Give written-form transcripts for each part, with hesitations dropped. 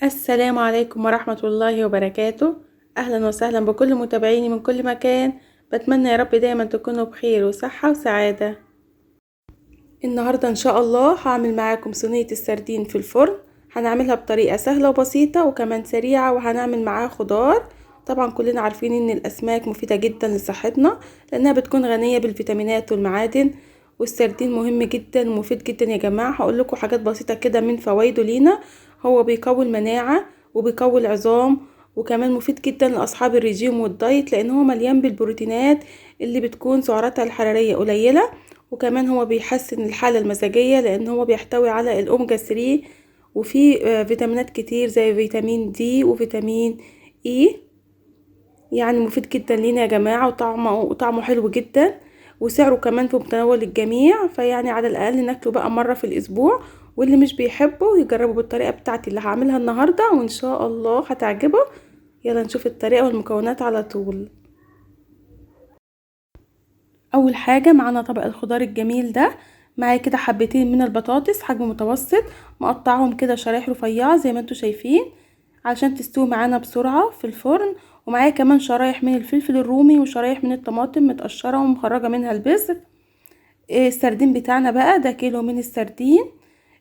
السلام عليكم ورحمة الله وبركاته. أهلا وسهلا بكل متابعيني من كل مكان. بتمنى يا رب دايما تكونوا بخير وصحة وسعادة. النهاردة إن شاء الله هعمل معاكم صينية السردين في الفرن. هنعملها بطريقة سهلة وبسيطة وكمان سريعة، وهنعمل معاها خضار. طبعا كلنا عارفين إن الأسماك مفيدة جدا لصحتنا، لأنها بتكون غنية بالفيتامينات والمعادن. والسردين مهم جدا ومفيد جدا يا جماعة. هقول لكم حاجات بسيطة كده من فوائده لينا. هو بيقوي المناعة وبيقوي العظام، وكمان مفيد جدا لأصحاب الرجيم والدايت، لأن هو مليان بالبروتينات اللي بتكون سعراتها الحرارية قليلة. وكمان هو بيحسن الحالة المزاجية، لأن هو بيحتوي على الأوميجا 3، وفيه فيتامينات كتير زي فيتامين دي وفيتامين اي. يعني مفيد جدا لينا يا جماعة، وطعمه حلو جدا، وسعره كمان في متناول الجميع. فيعني على الأقل ناكله بقى مرة في الأسبوع. واللي مش بيحبه يجربه بالطريقة بتاعتي اللي هعملها النهاردة، وإن شاء الله هتعجبه. يلا نشوف الطريقة والمكونات على طول. اول حاجه معانا طبق الخضار الجميل ده. معايا كده حبتين من البطاطس حجم متوسط، مقطعهم كده شرايح رفيعه زي ما انتوا شايفين علشان تستوي معانا بسرعه في الفرن. ومعايا كمان شرايح من الفلفل الرومي وشرايح من الطماطم متقشره ومخرجه منها البذر. السردين بتاعنا بقى ده كيلو من السردين.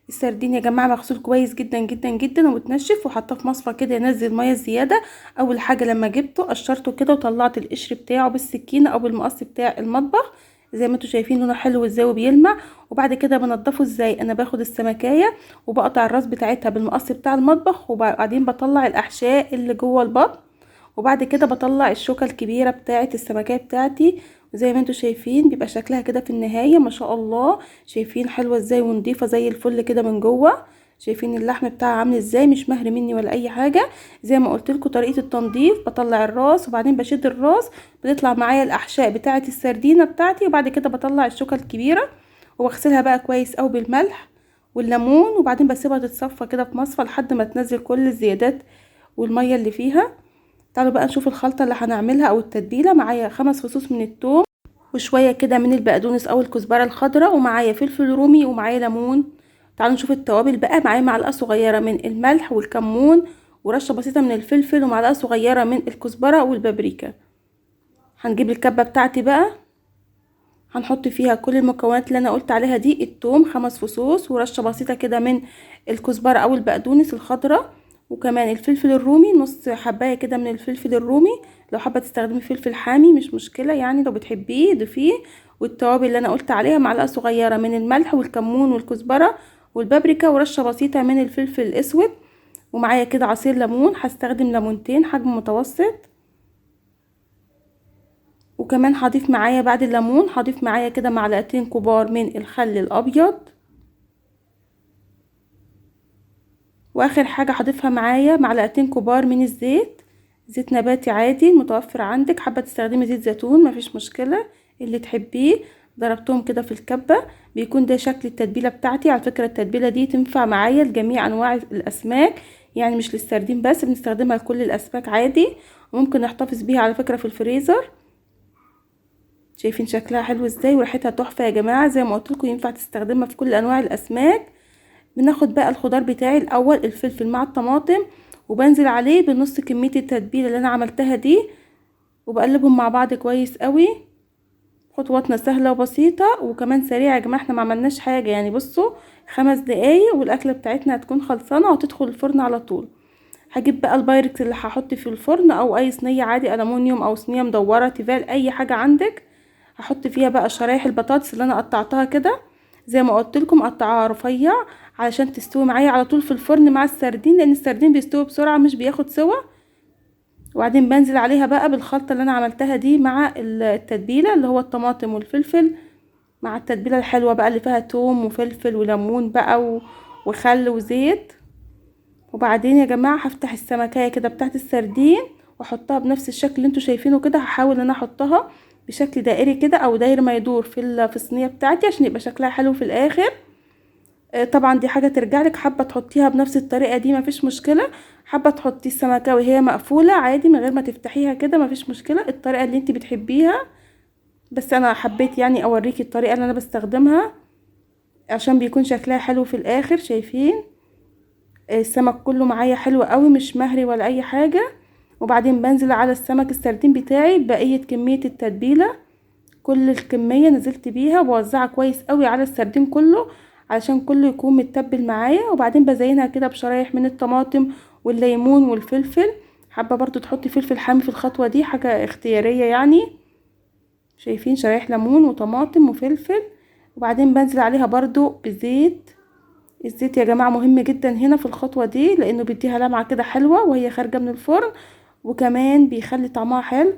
السردين يا جماعه مغسول كويس جدا جدا جدا ومتنشف، وحطاه في مصفى كده ينزل ميه زياده. اول حاجه لما جبته قشرته كده وطلعت القشر بتاعه بالسكينه او بالمقص بتاع المطبخ. زي ما انتوا شايفين لونه حلو ازاي وبيلمع. وبعد كده بنضفه ازاي، انا باخد السمكيه وبقطع الراس بتاعتها بالمقص بتاع المطبخ، وبعدين بطلع الاحشاء اللي جوه البطن. وبعد كده بطلع الشوكة الكبيرة بتاعة السمكية بتاعتي. وزي ما انتوا شايفين بيبقى شكلها كده في النهاية ما شاء الله. شايفين حلوة ازاي ونضيفة زي الفل كده من جوه. شايفين اللحم بتاعها عامل ازاي، مش مهري مني ولا اي حاجة. زي ما قلت لكم طريقة التنظيف، بطلع الراس وبعدين بشد الراس، بتطلع معايا الاحشاء بتاعة السردينة بتاعتي. وبعد كده بطلع الشوكة الكبيرة وبغسلها بقى كويس اوي بالملح والليمون، وبعدين بسيبها تتصفى كده في مصفى لحد ما تنزل كل الزيادات والمية اللي فيها. تعالوا بقى نشوف الخلطة اللي هنعملها او التتبيلة. معايا 5 فصوص من الثوم، وشوية كده من البقدونس او الكزبرة الخضراء، ومعايا فلفل رومي، ومعايا ليمون. تعالوا نشوف التوابل بقى. معايا معلقة صغيرة من الملح والكمون، ورشة بسيطة من الفلفل، ومعلقة صغيرة من الكزبرة والبابريكا. هنجيب الكبة بتاعتي بقى، هنحط فيها كل المكونات اللي انا قلت عليها دي. الثوم 5 فصوص، ورشة بسيطة كده من الكزبرة او البقدونس الخضراء، وكمان الفلفل الرومي نص حباية كده من الفلفل الرومي. لو حابة تستخدمي فلفل حامي مش مشكلة، يعني لو بتحبيه ضيفيه. والتوابل اللي انا قلت عليها معلقة صغيرة من الملح والكمون والكزبرة والبابريكا، ورشة بسيطة من الفلفل الاسود. ومعايا كده عصير ليمون، هستخدم ليمونتين حجم متوسط. وكمان هضيف معايا بعد الليمون هضيف معايا كده معلقتين كبار من الخل الابيض. واخر حاجة هضيفها معايا معلقتين كبار من الزيت، زيت نباتي عادي متوفر عندك. حابة تستخدمي زيت زيتون مفيش مشكلة، اللي تحبيه. ضربتهم كده في الكبة. بيكون ده شكل التتبيلة بتاعتي. على فكرة التتبيلة دي تنفع معايا لجميع انواع الاسماك، يعني مش للسردين بس، بنستخدمها لكل الاسماك عادي. وممكن نحتفظ بيها على فكرة في الفريزر. شايفين شكلها حلو ازاي وريحتها تحفه يا جماعه. زي ما قلت لكم ينفع تستخدمها في كل انواع الاسماك. بناخد بقى الخضار بتاعي الاول، الفلفل مع الطماطم، وبنزل عليه بنص كميه التتبيله اللي انا عملتها دي، وبقلبهم مع بعض كويس قوي. خطواتنا سهله وبسيطه وكمان سريعه يا جماعه، احنا ما عملناش حاجه يعني. بصوا 5 دقايق والاكله بتاعتنا هتكون خلصانه وتدخل الفرن على طول. هجيب بقى البايركس اللي هحط في الفرن، او اي صينيه عادي الومنيوم او صينيه مدوره تيفال اي حاجه عندك. هحط فيها بقى شرايح البطاطس اللي انا قطعتها كده زي ما قلت لكم، قطعها رفيع علشان تستوي معايا على طول في الفرن مع السردين، لان السردين بيستوي بسرعه مش بياخد سوا. وبعدين بنزل عليها بقى بالخلطه اللي انا عملتها دي مع التتبيله اللي هو الطماطم والفلفل، مع التتبيله الحلوه بقى اللي فيها توم وفلفل وليمون بقى وخل وزيت. وبعدين يا جماعه هفتح السمكيه كده بتاعت السردين واحطها بنفس الشكل اللي انتوا شايفينه كده. هحاول ان انا احطها بشكل دائري كده او داير ما يدور في الصينيه بتاعتي عشان يبقى شكلها حلو في الاخر. طبعا دي حاجه ترجع لك، حابه تحطيها بنفس الطريقه دي مفيش مشكله. حابه تحطي السمكه وهي مقفوله عادي من غير ما تفتحيها كده مفيش مشكله، الطريقه اللي انت بتحبيها. بس انا حبيت يعني اوريكي الطريقه اللي انا بستخدمها عشان بيكون شكلها حلو في الاخر. شايفين السمك كله معايا حلو قوي، مش مهري ولا اي حاجة. وبعدين بنزل على السمك السردين بتاعي بقية كمية التتبيلة، كل الكمية نزلت بيها وبوزعها كويس قوي على السردين كله علشان كله يكون متبل معايا. وبعدين بزينها كده بشرايح من الطماطم والليمون والفلفل. حابة برضو تحطي فلفل حامي في الخطوة دي، حاجة اختيارية يعني. شايفين شرايح ليمون وطماطم وفلفل. وبعدين بنزل عليها برضو بزيت. الزيت يا جماعة مهم جدا هنا في الخطوة دي، لانه بيديها لمعة كده حلوة وهي خارجة من الفرن، وكمان بيخلي طعمها حلو،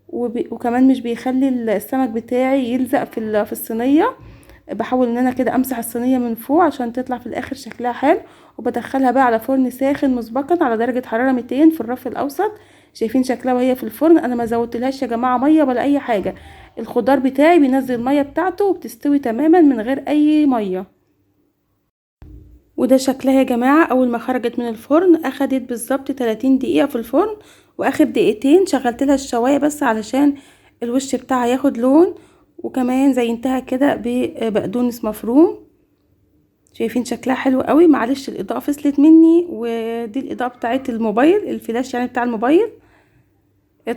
وكمان مش بيخلي السمك بتاعي يلزق في الصينية. بحاول ان انا كده امسح الصينية من فوق عشان تطلع في الاخر شكلها حلو. وبدخلها بقى على فرن ساخن مسبقا على درجة حرارة 200 في الرف الاوسط. شايفين شكلها وهي في الفرن، انا ما زودتلهاش يا جماعة مية ولا اي حاجة. الخضار بتاعي بينزل المية بتاعته وبتستوي تماما من غير اي مية. وده شكلها يا جماعة اول ما خرجت من الفرن. اخدت بالظبط 30 دقيقة في الفرن، واخر دقيقتين شغلت لها الشواية بس علشان الوش بتاعها ياخد لون. وكمان زينتها كده ببقدونس مفروم. شايفين شكلها حلو قوي. معلش الاضاءة فصلت مني، ودي الاضاءة بتاعت الموبايل، الفلاش يعني بتاع الموبايل.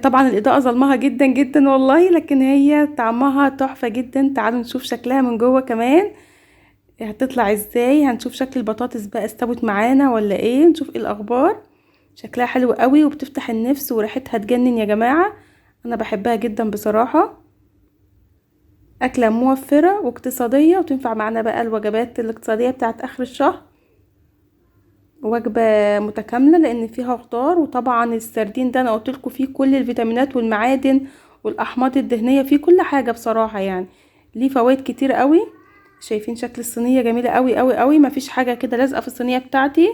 طبعا الاضاءة ظلمها جدا جدا والله، لكن هي طعمها تحفة جدا. تعالوا نشوف شكلها من جوه كمان هتطلع ازاي. هنشوف شكل البطاطس بقى استوت معانا ولا ايه، نشوف ايه الاخبار. شكلها حلو قوي وبتفتح النفس وريحتها تجنن يا جماعة. انا بحبها جدا بصراحة. اكلة موفرة واقتصادية وتنفع معنا بقى الوجبات الاقتصادية بتاعت اخر الشهر. وجبة متكاملة لان فيها خضار، وطبعا السردين ده انا قلتلكوا فيه كل الفيتامينات والمعادن والاحماض الدهنية، فيه كل حاجة بصراحة يعني. ليه فوائد كتير قوي. شايفين شكل الصينية جميلة قوي قوي قوي، مفيش حاجة كده لازقة في الصينية بتاعتي.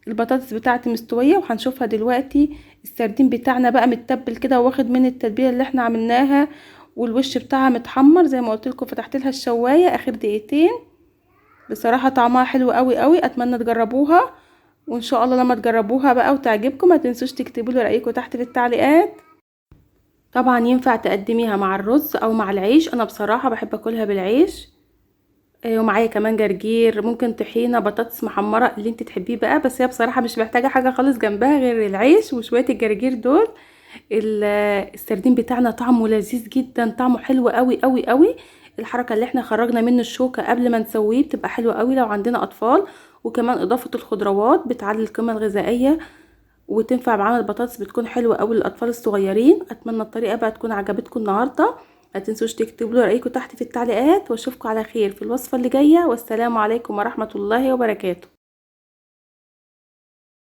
البطاطس بتاعتي مستوية وهنشوفها دلوقتي. السردين بتاعنا بقى متبل كده واخد من التتبيلة اللي احنا عملناها، والوش بتاعها متحمر زي ما قلت لكم. فتحت لها الشواية اخر دقيقتين. بصراحة طعمها حلو قوي قوي، اتمنى تجربوها. وان شاء الله لما تجربوها بقى وتعجبكم ما تنسوش تكتبوا لي رايكم تحت في التعليقات. طبعا ينفع تقدميها مع الرز او مع العيش، انا بصراحة بحب اكلها بالعيش. ومعايا كمان جرجير، ممكن طحينه، بطاطس محمره، اللي انت تحبيه بقى. بس هي بصراحه مش محتاجه حاجه خالص جنبها غير العيش وشويه الجرجير دول. السردين بتاعنا طعمه لذيذ جدا، طعمه حلو قوي قوي قوي. الحركه اللي احنا خرجنا منه الشوكه قبل ما نسويه بتبقى حلوه قوي لو عندنا اطفال. وكمان اضافه الخضروات بتعلي القيمه الغذائيه، وتنفع معانا البطاطس بتكون حلوه قوي للاطفال الصغيرين. اتمنى الطريقه بقى تكون عجبتكم النهارده. ما تنسوش تكتبوا لي رايكم تحت في التعليقات، واشوفكم على خير في الوصفه اللي جايه. والسلام عليكم ورحمه الله وبركاته.